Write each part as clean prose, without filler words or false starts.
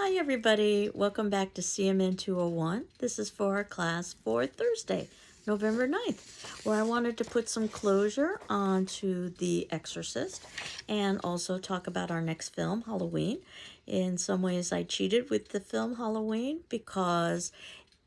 Hi everybody, welcome back to CMN 201. This is for our class for Thursday, November 9th, where I wanted to put some closure onto The Exorcist and also talk about our next film, Halloween. In some ways I cheated with the film Halloween because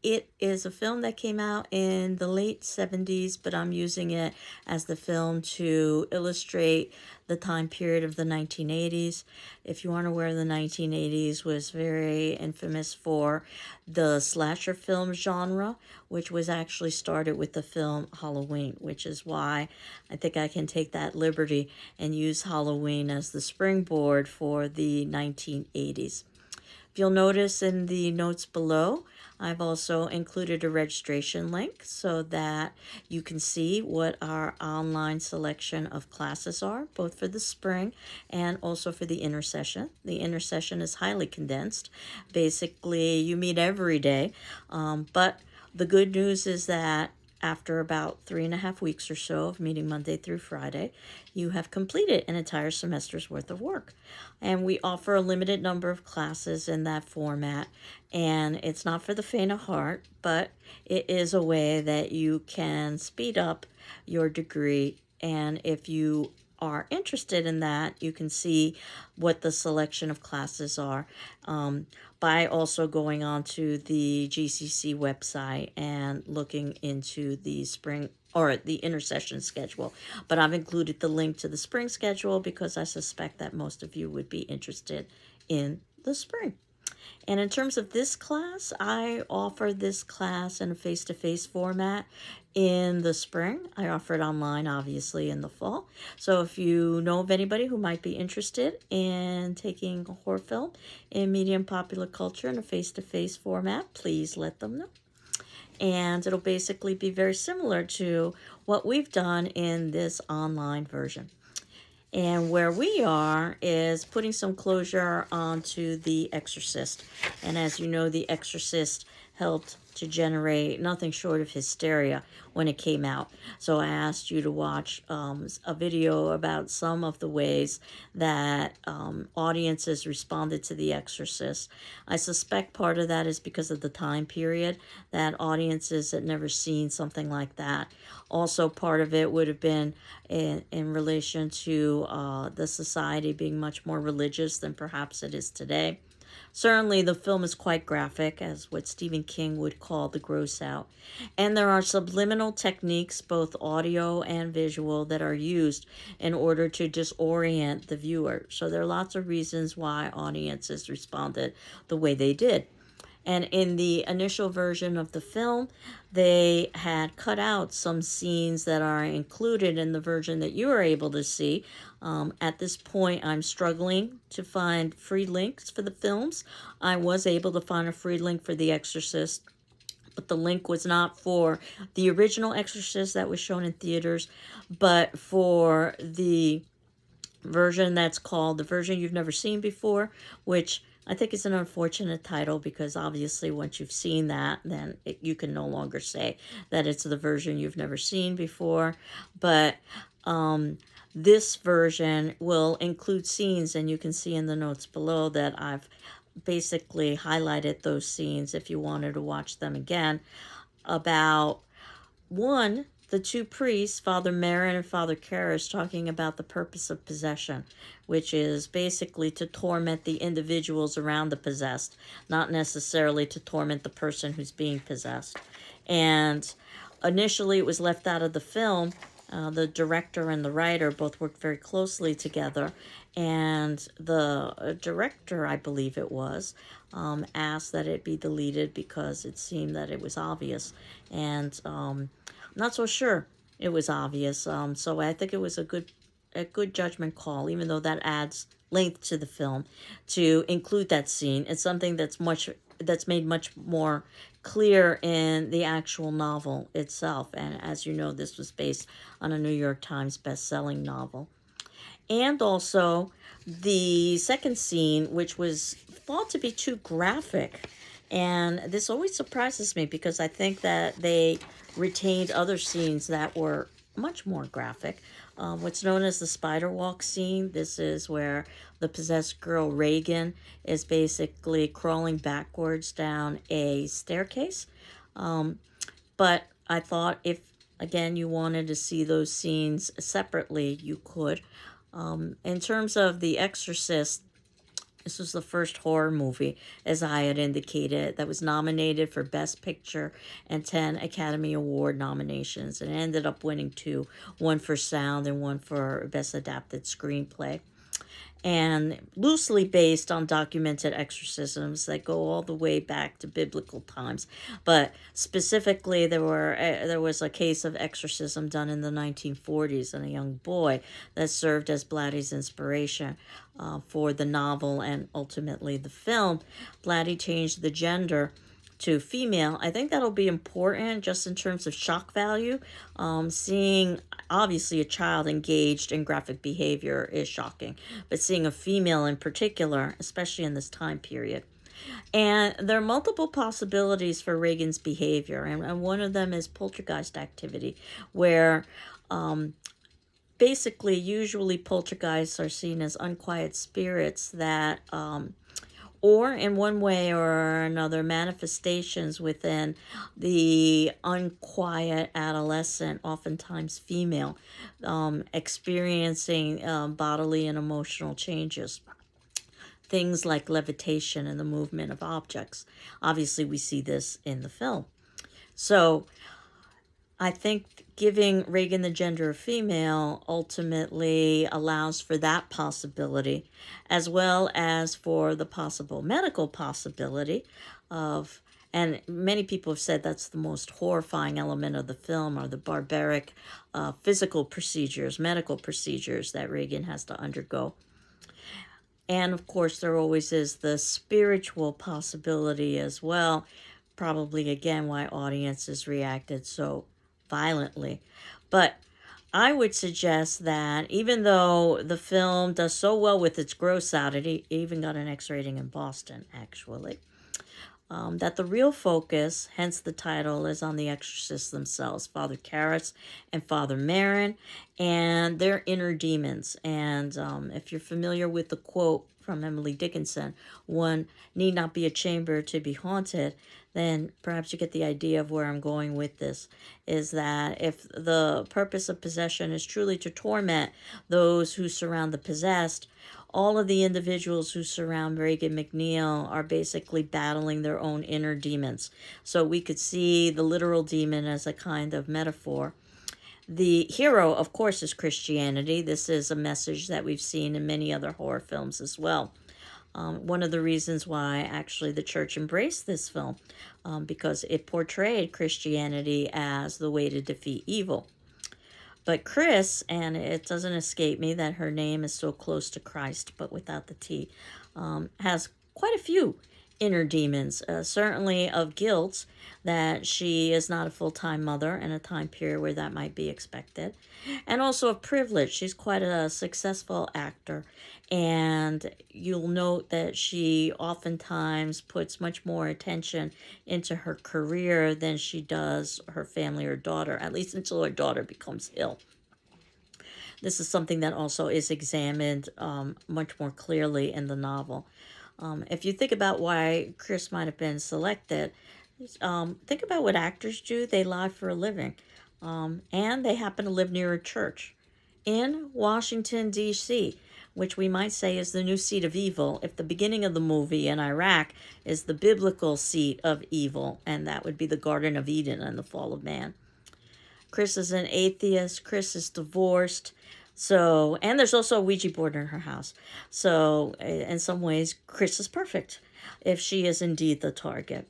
it is a film that came out in the late 70s, but I'm using it as the film to illustrate the time period of the 1980s. If you aren't aware, the 1980s was very infamous for the slasher film genre, which was actually started with the film Halloween, which is why I think I can take that liberty and use Halloween as the springboard for the 1980s. If you'll notice in the notes below, I've also included a registration link so that you can see what our online selection of classes are, both for the spring and also for the intersession. The intersession is highly condensed. Basically, you meet every day, but the good news is that after about 3.5 weeks or so of meeting Monday through Friday, you have completed an entire semester's worth of work. And we offer a limited number of classes in that format. And it's not for the faint of heart, but it is a way that you can speed up your degree. And if you are interested in that, you can see what the selection of classes are by also going on to the GCC website and looking into the spring or the intersession schedule. But I've included the link to the spring schedule because I suspect that most of you would be interested in the spring. And in terms of this class, I offer this class in a face-to-face format in the spring. I offer it online, obviously, in the fall. So if you know of anybody who might be interested in taking a horror film in medium popular culture in a face-to-face format, please let them know. And it'll basically be very similar to what we've done in this online version. And where we are is putting some closure onto The Exorcist. And as you know, The Exorcist helped to generate nothing short of hysteria when it came out. So I asked you to watch a video about some of the ways that audiences responded to The Exorcist. I suspect part of that is because of the time period, that audiences had never seen something like that. Also, part of it would have been in relation to the society being much more religious than perhaps it is today. Certainly, the film is quite graphic, as what Stephen King would call the gross out. And there are subliminal techniques, both audio and visual, that are used in order to disorient the viewer. So there are lots of reasons why audiences responded the way they did. And in the initial version of the film, they had cut out some scenes that are included in the version that you are able to see. At this point, I'm struggling to find free links for the films. I was able to find a free link for The Exorcist, but the link was not for the original Exorcist that was shown in theaters, but for the version that's called The Version You've Never Seen Before, which I think is an unfortunate title because obviously once you've seen that, then you can no longer say that it's the version you've never seen before. But this version will include scenes, and you can see in the notes below that I've basically highlighted those scenes if you wanted to watch them again, about one, the two priests, Father Merrin and Father Karras, talking about the purpose of possession, which is basically to torment the individuals around the possessed, not necessarily to torment the person who's being possessed. And initially it was left out of the film. The director and the writer both worked very closely together, and the director, I believe it was, asked that it be deleted because it seemed that it was obvious. And I'm not so sure it was obvious. So I think it was a good judgment call, even though that adds length to the film, to include that scene. It's something that's made much more clear in the actual novel itself. And as you know, this was based on a New York Times best-selling novel. And also the second scene, which was thought to be too graphic. And this always surprises me because I think that they retained other scenes that were much more graphic. what's known as the spider walk scene. This is where the possessed girl Regan is basically crawling backwards down a staircase. But I thought if, again, you wanted to see those scenes separately, you could. In terms of The Exorcist, this was the first horror movie, as I had indicated, that was nominated for Best Picture and 10 Academy Award nominations. And it ended up winning two, one for sound and one for Best Adapted Screenplay. And loosely based on documented exorcisms that go all the way back to biblical times. But specifically, there was a case of exorcism done in the 1940s on a young boy that served as Blatty's inspiration for the novel and ultimately the film. Blatty changed the gender to female. I think that'll be important just in terms of shock value. Seeing obviously a child engaged in graphic behavior is shocking, but seeing a female in particular, especially in this time period. And there are multiple possibilities for Regan's behavior, and one of them is poltergeist activity, where basically usually poltergeists are seen as unquiet spirits that or in one way or another, manifestations within the unquiet adolescent, oftentimes female, experiencing bodily and emotional changes. Things like levitation and the movement of objects. Obviously, we see this in the film. So I think giving Regan the gender of female ultimately allows for that possibility, as well as for the possible medical possibility of, and many people have said that's the most horrifying element of the film, are the barbaric physical procedures, medical procedures that Regan has to undergo. And of course, there always is the spiritual possibility as well, probably again why audiences reacted so violently. But I would suggest that even though the film does so well with its gross out, it even got an X rating in Boston, actually, that the real focus, hence the title, is on the exorcists themselves, Father Karras and Father Merrin, and their inner demons. And if you're familiar with the quote from Emily Dickinson, one need not be a chamber to be haunted, then perhaps you get the idea of where I'm going with this, is that if the purpose of possession is truly to torment those who surround the possessed, all of the individuals who surround Regan MacNeil are basically battling their own inner demons. So we could see the literal demon as a kind of metaphor. The hero, of course, is Christianity. This is a message that we've seen in many other horror films as well. One of the reasons why actually the church embraced this film, because it portrayed Christianity as the way to defeat evil. But Chris, and it doesn't escape me that her name is so close to Christ, but without the T, has quite a few inner demons, certainly of guilt that she is not a full-time mother in a time period where that might be expected, and also of privilege. She's quite a successful actor, and you'll note that she oftentimes puts much more attention into her career than she does her family or daughter, at least until her daughter becomes ill. This is something that also is examined much more clearly in the novel. If you think about why Chris might have been selected, think about what actors do. They lie for a living, and they happen to live near a church in Washington, D.C., which we might say is the new seat of evil, if the beginning of the movie in Iraq is the biblical seat of evil, and that would be the Garden of Eden and the fall of man. Chris is an atheist. Chris is divorced. So, and there's also a Ouija board in her house. So, in some ways, Chris is perfect if she is indeed the target.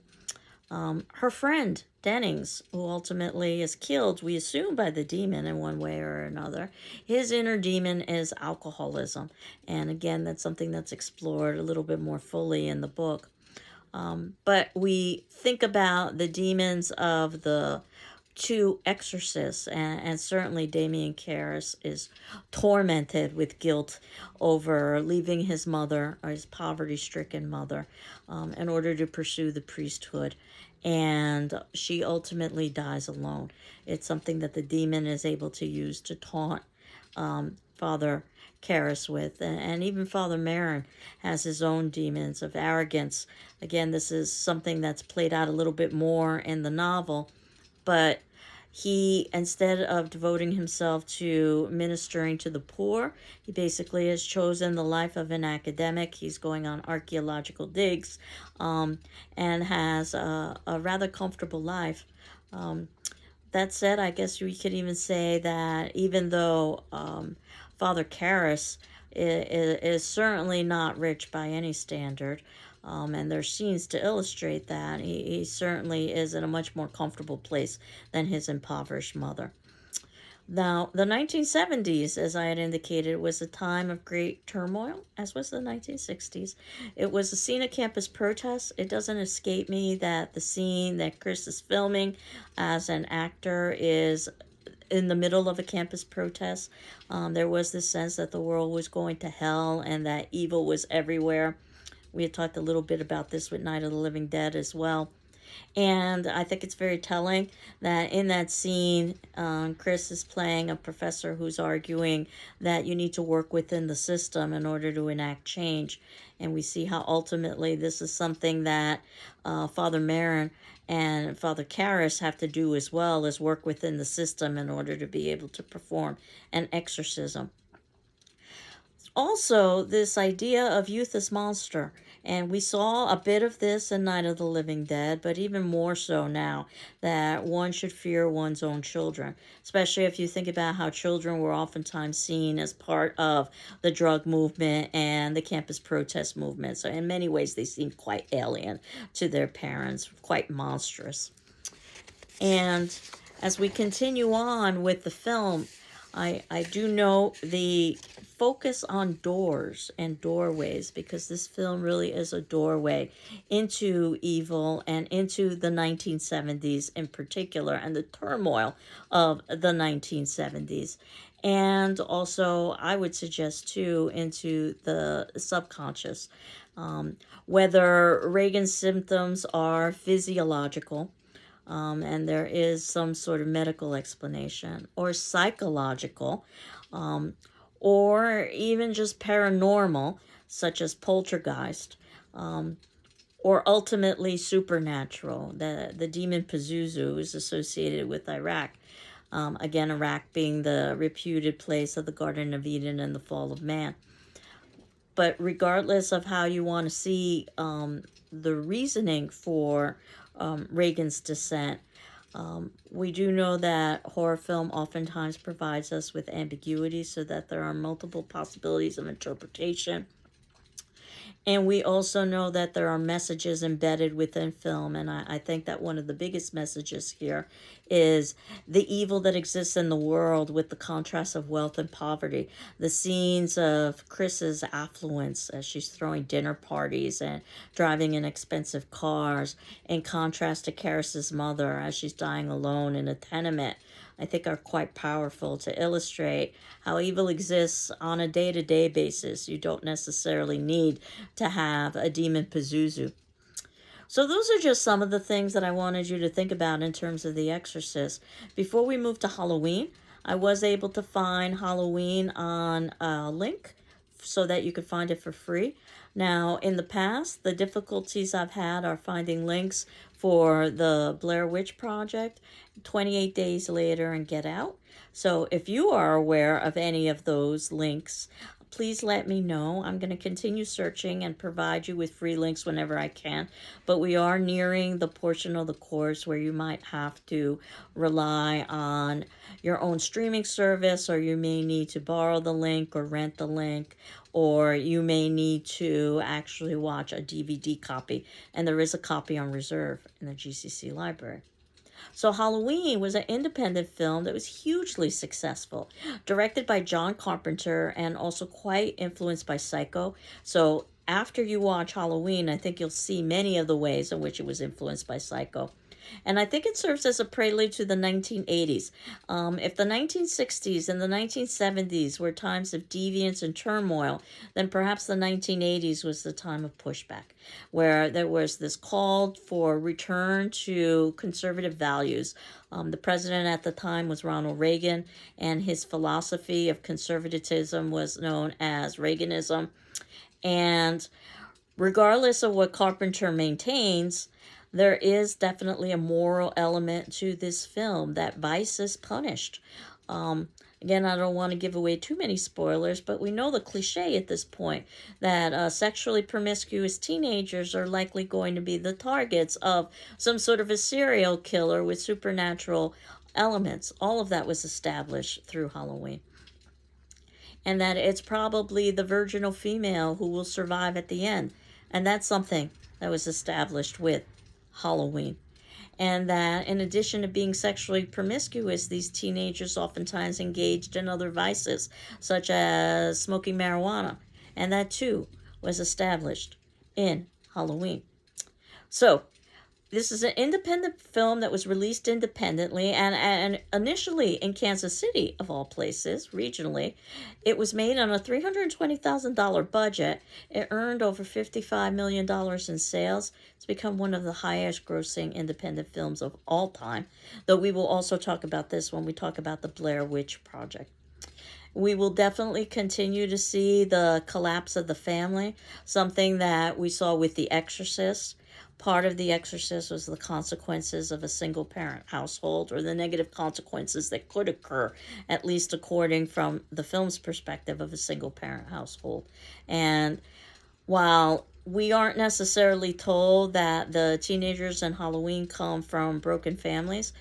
Her friend, Dennings, who ultimately is killed, we assume, by the demon in one way or another. His inner demon is alcoholism. And again, that's something that's explored a little bit more fully in the book. But we think about the demons of the two exorcists, and certainly Damien Karras is tormented with guilt over leaving his mother, or his poverty-stricken mother, in order to pursue the priesthood, and she ultimately dies alone. It's something that the demon is able to use to taunt Father Karras with. And even Father Merrin has his own demons of arrogance. Again, this is something that's played out a little bit more in the novel, but he, instead of devoting himself to ministering to the poor, he basically has chosen the life of an academic. He's going on archaeological digs, and has a rather comfortable life. That said, I guess we could even say that even though Father Karras is certainly not rich by any standard, and there's scenes to illustrate that, he certainly is in a much more comfortable place than his impoverished mother. Now, the 1970s, as I had indicated, was a time of great turmoil, as was the 1960s. It was a scene of campus protests. It doesn't escape me that the scene that Chris is filming as an actor is in the middle of a campus protest. There was this sense that the world was going to hell and that evil was everywhere. We had talked a little bit about this with Night of the Living Dead as well. And I think it's very telling that in that scene, Chris is playing a professor who's arguing that you need to work within the system in order to enact change. And we see how ultimately this is something that Father Merrin and Father Karras have to do as well, as work within the system in order to be able to perform an exorcism. Also, this idea of youth as monster. And we saw a bit of this in Night of the Living Dead, but even more so now, that one should fear one's own children, especially if you think about how children were oftentimes seen as part of the drug movement and the campus protest movement. So in many ways, they seemed quite alien to their parents, quite monstrous. And as we continue on with the film, I do note the focus on doors and doorways, because this film really is a doorway into evil and into the 1970s in particular, and the turmoil of the 1970s. And also, I would suggest too, into the subconscious. Whether Reagan's symptoms are physiological, and there is some sort of medical explanation, or psychological, or even just paranormal, such as poltergeist, or ultimately supernatural. The demon Pazuzu is associated with Iraq. Again, Iraq being the reputed place of the Garden of Eden and the fall of man. But regardless of how you want to see the reasoning for Reagan's descent, we do know that horror film oftentimes provides us with ambiguity, so that there are multiple possibilities of interpretation. And we also know that there are messages embedded within film. And I think that one of the biggest messages here is the evil that exists in the world with the contrast of wealth and poverty. The scenes of Chris's affluence as she's throwing dinner parties and driving in expensive cars, in contrast to Karras's mother as she's dying alone in a tenement, I think are quite powerful to illustrate how evil exists on a day-to-day basis. You don't necessarily need to have a demon Pazuzu. So those are just some of the things that I wanted you to think about in terms of The Exorcist. Before we move to Halloween, I was able to find Halloween on a link so that you could find it for free. Now, in the past, the difficulties I've had are finding links for the Blair Witch Project, 28 Days Later, and Get Out. So if you are aware of any of those links, please let me know. I'm going to continue searching and provide you with free links whenever I can. But we are nearing the portion of the course where you might have to rely on your own streaming service, or you may need to borrow the link or rent the link, or you may need to actually watch a DVD copy. And there is a copy on reserve in the GCC library. So Halloween was an independent film that was hugely successful, directed by John Carpenter and also quite influenced by Psycho. So after you watch Halloween, I think you'll see many of the ways in which it was influenced by Psycho. And I think it serves as a prelude to the 1980s. If the 1960s and the 1970s were times of deviance and turmoil, then perhaps the 1980s was the time of pushback, where there was this call for return to conservative values. The president at the time was Ronald Reagan, and his philosophy of conservatism was known as Reaganism. And regardless of what Carpenter maintains, there is definitely a moral element to this film that vice is punished. Again, I don't want to give away too many spoilers, but we know the cliche at this point that sexually promiscuous teenagers are likely going to be the targets of some sort of a serial killer with supernatural elements. All of that was established through Halloween. And that it's probably the virginal female who will survive at the end. And that's something that was established with Halloween. And that in addition to being sexually promiscuous, these teenagers oftentimes engaged in other vices, such as smoking marijuana. And that too was established in Halloween. So, this is an independent film that was released independently and initially in Kansas City, of all places, regionally. It was made on a $320,000 budget. It earned over $55 million in sales. It's become one of the highest grossing independent films of all time, though we will also talk about this when we talk about the Blair Witch Project. We will definitely continue to see the collapse of the family, something that we saw with The Exorcist. Part of The Exorcist was the consequences of a single parent household, or the negative consequences that could occur, at least according from the film's perspective of a single parent household. And while we aren't necessarily told that the teenagers in Halloween come from broken families,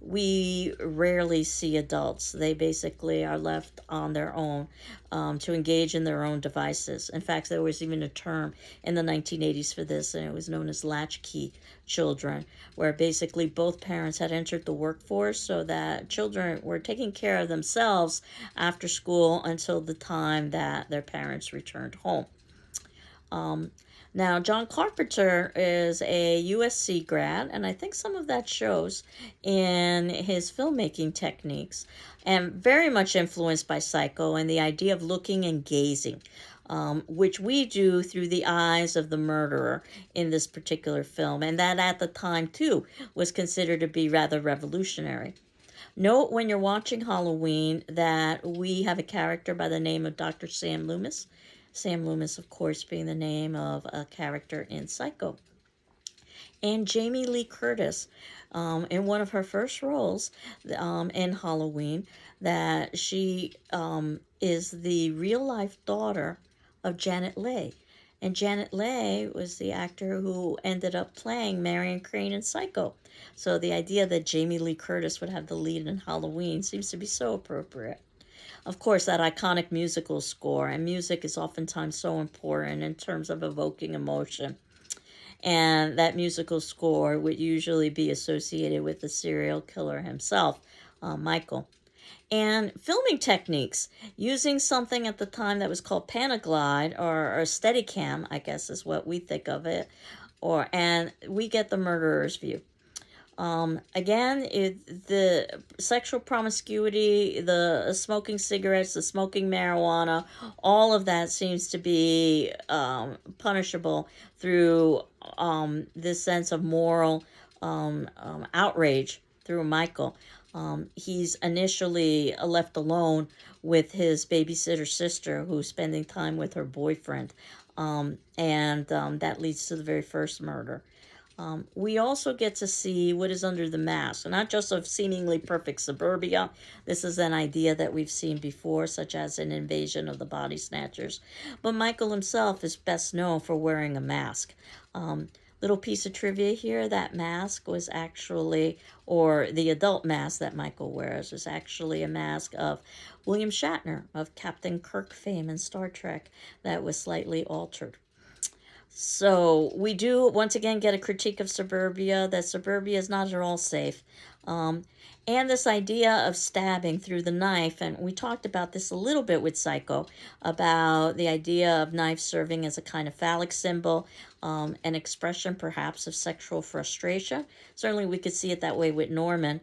we rarely see adults. They basically are left on their own to engage in their own devices. In fact, there was even a term in the 1980s for this, and it was known as latchkey children, where basically both parents had entered the workforce so that children were taking care of themselves after school until the time that their parents returned home. Now, John Carpenter is a USC grad, and I think some of that shows in his filmmaking techniques, and very much influenced by Psycho and the idea of looking and gazing, which we do through the eyes of the murderer in this particular film, and that at the time, too, was considered to be rather revolutionary. Note when you're watching Halloween that we have a character by the name of Dr. Sam Loomis. Sam Loomis, of course, being the name of a character in Psycho. And Jamie Lee Curtis, in one of her first roles in Halloween, that she is the real-life daughter of Janet Leigh. And Janet Leigh was the actor who ended up playing Marion Crane in Psycho. So the idea that Jamie Lee Curtis would have the lead in Halloween seems to be so appropriate. Of course, that iconic musical score, and music is oftentimes so important in terms of evoking emotion. And that musical score would usually be associated with the serial killer himself, Michael. And filming techniques, using something at the time that was called Panaglide or Steadicam, I guess is what we think of it, and we get the murderer's view. Again, the sexual promiscuity, the smoking cigarettes, the smoking marijuana, all of that seems to be punishable through this sense of moral outrage through Michael. He's initially left alone with his babysitter sister who's spending time with her boyfriend, and that leads to the very first murder. We also get to see what is under the mask, not just of seemingly perfect suburbia. This is an idea that we've seen before, such as an Invasion of the Body Snatchers. But Michael himself is best known for wearing a mask. Little piece of trivia here, that mask was actually, or the adult mask that Michael wears, is actually a mask of William Shatner, of Captain Kirk fame in Star Trek, that was slightly altered. So we do once again get a critique of suburbia, that suburbia is not at all safe. Um, and this idea of stabbing through the knife, and we talked about this a little bit with Psycho, about the idea of knife serving as a kind of phallic symbol, an expression perhaps of sexual frustration. Certainly we could see it that way with Norman.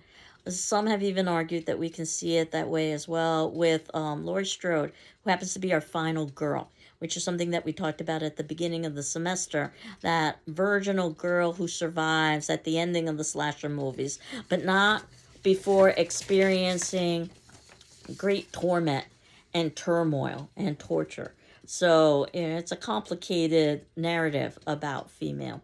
Some have even argued that we can see it that way as well with Laurie Strode, who happens to be our final girl, which is something that we talked about at the beginning of the semester, that virginal girl who survives at the ending of the slasher movies, but not before experiencing great torment and turmoil and torture. So it's a complicated narrative about female.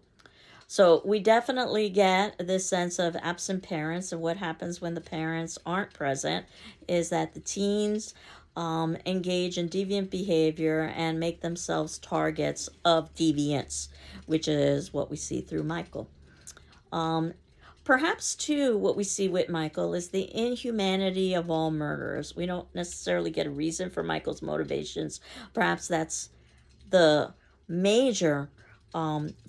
So we definitely get this sense of absent parents, and what happens when the parents aren't present is that the teens engage in deviant behavior and make themselves targets of deviance, which is what we see through Michael. Um, Perhaps, too, what we see with Michael is the inhumanity of all murderers. We don't necessarily get a reason for Michael's motivations. Perhaps that's the major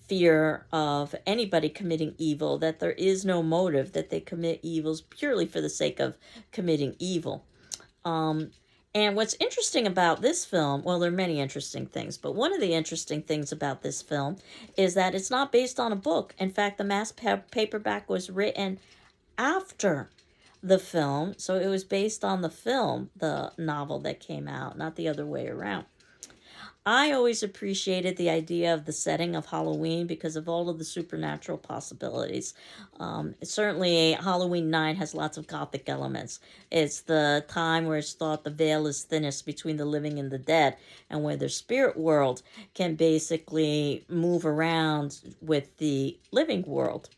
fear of anybody committing evil, that there is no motive, that they commit evils purely for the sake of committing evil. Um, and what's interesting about this film, well, there are many interesting things, but one of the interesting things about this film is that it's not based on a book. In fact, the mass paperback was written after the film, so it was based on the film, the novel that came out, not the other way around. I always appreciated the idea of the setting of Halloween because of all of the supernatural possibilities. Certainly, Halloween night has lots of gothic elements. It's the time where it's thought the veil is thinnest between the living and the dead, and where the spirit world can basically move around with the living world.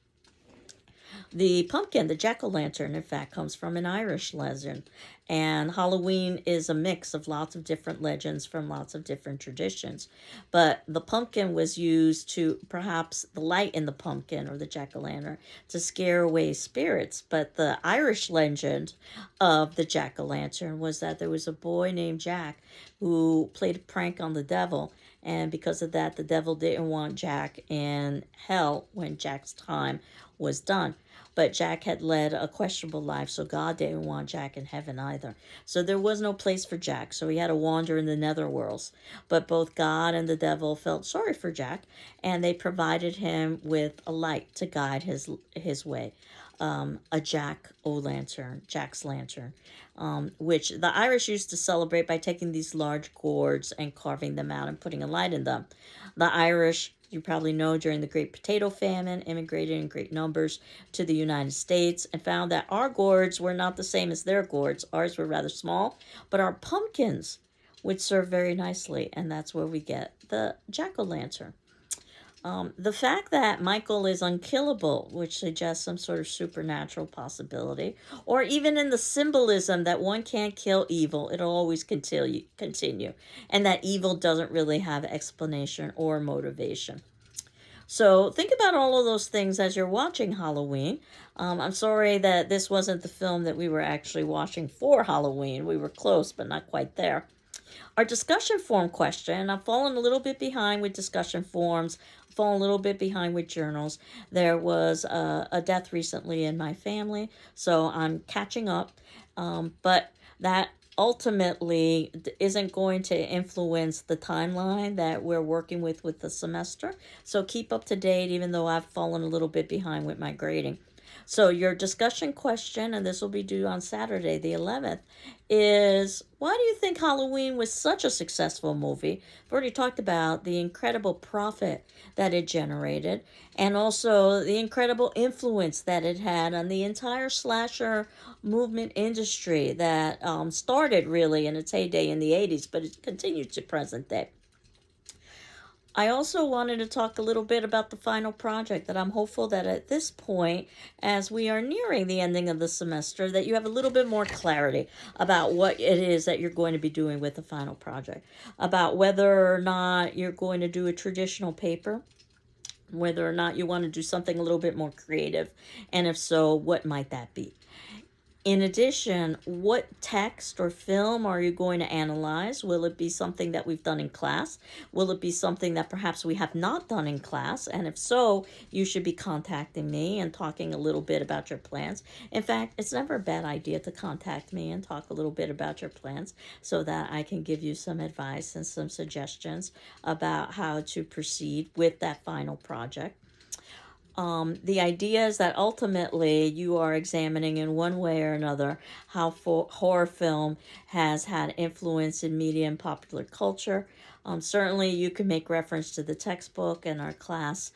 The pumpkin, the jack-o'-lantern, in fact, comes from an Irish legend. And Halloween is a mix of lots of different legends from lots of different traditions. But the pumpkin was used to, perhaps the light in the pumpkin or the jack-o'-lantern, to scare away spirits. But the Irish legend of the jack-o'-lantern was that there was a boy named Jack who played a prank on the devil. And because of that, the devil didn't want Jack in hell when Jack's time was done. But Jack had led a questionable life, so God didn't want Jack in heaven either. So there was no place for Jack, so he had to wander in the netherworlds. But both God and the devil felt sorry for Jack, and they provided him with a light to guide his way. A jack-o'-lantern, Jack's lantern, which the Irish used to celebrate by taking these large gourds and carving them out and putting a light in them. The Irish, you probably know, during the Great Potato Famine, immigrated in great numbers to the United States and found that our gourds were not the same as their gourds. Ours were rather small, but our pumpkins would serve very nicely, and that's where we get the jack-o'-lantern. The fact that Michael is unkillable, which suggests some sort of supernatural possibility, or even in the symbolism that one can't kill evil, it'll always continue, and that evil doesn't really have explanation or motivation. So think about all of those things as you're watching Halloween. I'm sorry that this wasn't the film that we were actually watching for Halloween. We were close, but not quite there. Our discussion forum question, I've fallen a little bit behind with discussion forums, fallen a little bit behind with journals. There was a death recently in my family, so I'm catching up. But that ultimately isn't going to influence the timeline that we're working with the semester. So keep up to date, even though I've fallen a little bit behind with my grading. So your discussion question, and this will be due on Saturday the 11th, is why do you think Halloween was such a successful movie? I've already talked about the incredible profit that it generated and also the incredible influence that it had on the entire slasher movement industry that started really in its heyday in the 80s, but it continued to present day. I also wanted to talk a little bit about the final project, that I'm hopeful that at this point, as we are nearing the ending of the semester, that you have a little bit more clarity about what it is that you're going to be doing with the final project, about whether or not you're going to do a traditional paper, whether or not you want to do something a little bit more creative, and if so, what might that be? In addition, what text or film are you going to analyze? Will it be something that we've done in class? Will it be something that perhaps we have not done in class? And if so, you should be contacting me and talking a little bit about your plans. In fact, it's never a bad idea to contact me and talk a little bit about your plans so that I can give you some advice and some suggestions about how to proceed with that final project. The idea is that ultimately you are examining in one way or another how horror film has had influence in media and popular culture. Certainly, you can make reference to the textbook and our class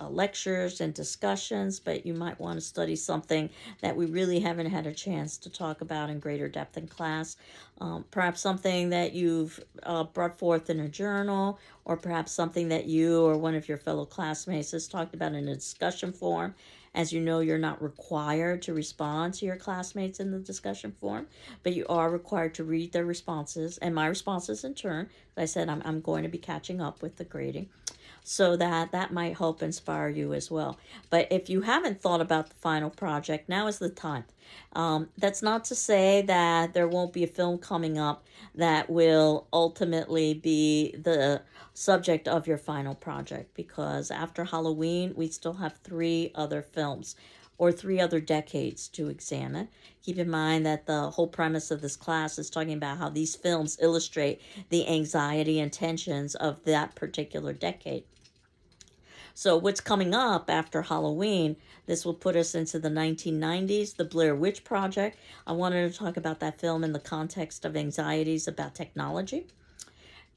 lectures and discussions, but you might want to study something that we really haven't had a chance to talk about in greater depth in class. Perhaps something that you've brought forth in a journal, or perhaps something that you or one of your fellow classmates has talked about in a discussion forum. As you know, you're not required to respond to your classmates in the discussion forum, but you are required to read their responses and my responses in turn. As I said, I'm going to be catching up with the grading, so that might help inspire you as well. But if you haven't thought about the final project, now is the time. That's not to say that there won't be a film coming up that will ultimately be the subject of your final project, because after Halloween, we still have 3 other films or 3 other decades to examine. Keep in mind that the whole premise of this class is talking about how these films illustrate the anxiety and tensions of that particular decade. So what's coming up after Halloween, this will put us into the 1990s, the Blair Witch Project. I wanted to talk about that film in the context of anxieties about technology.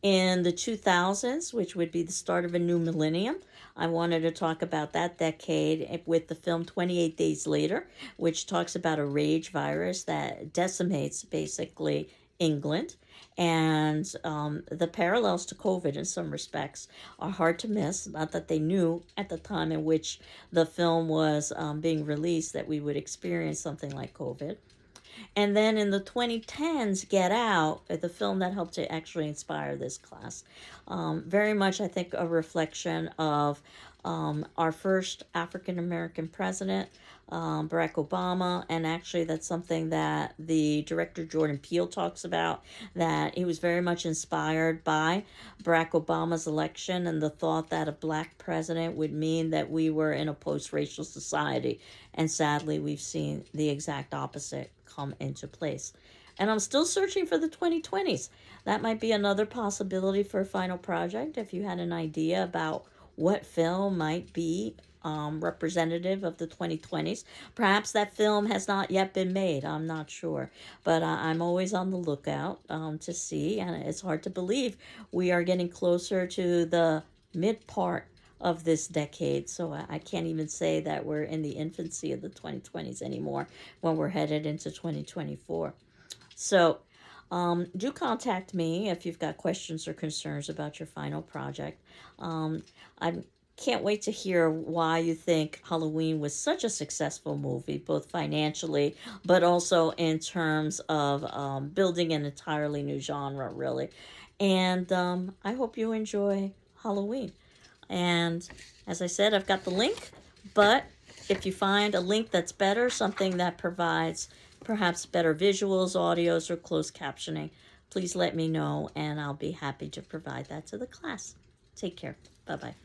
In the 2000s, which would be the start of a new millennium, I wanted to talk about that decade with the film 28 Days Later, which talks about a rage virus that decimates basically England. And the parallels to COVID in some respects are hard to miss. Not that they knew at the time in which the film was being released that we would experience something like COVID. And then in the 2010s, Get Out, the film that helped to actually inspire this class. Very much, I think, a reflection of our first African American president, Barack Obama, and actually that's something that the director Jordan Peele talks about, that he was very much inspired by Barack Obama's election and the thought that a black president would mean that we were in a post-racial society. And sadly, we've seen the exact opposite come into place. And I'm still searching for the 2020s. That might be another possibility for a final project if you had an idea about what film might be representative of the 2020s. Perhaps that film has not yet been made. I'm not sure. But I'm always on the lookout to see. And it's hard to believe we are getting closer to the mid part of this decade. So I can't even say that we're in the infancy of the 2020s anymore when we're headed into 2024. So do contact me if you've got questions or concerns about your final project. I can't wait to hear why you think Halloween was such a successful movie, both financially, but also in terms of building an entirely new genre, really. And I hope you enjoy Halloween. And as I said, I've got the link, but if you find a link that's better, something that provides perhaps better visuals, audios, or closed captioning, please let me know, and I'll be happy to provide that to the class. Take care. Bye-bye.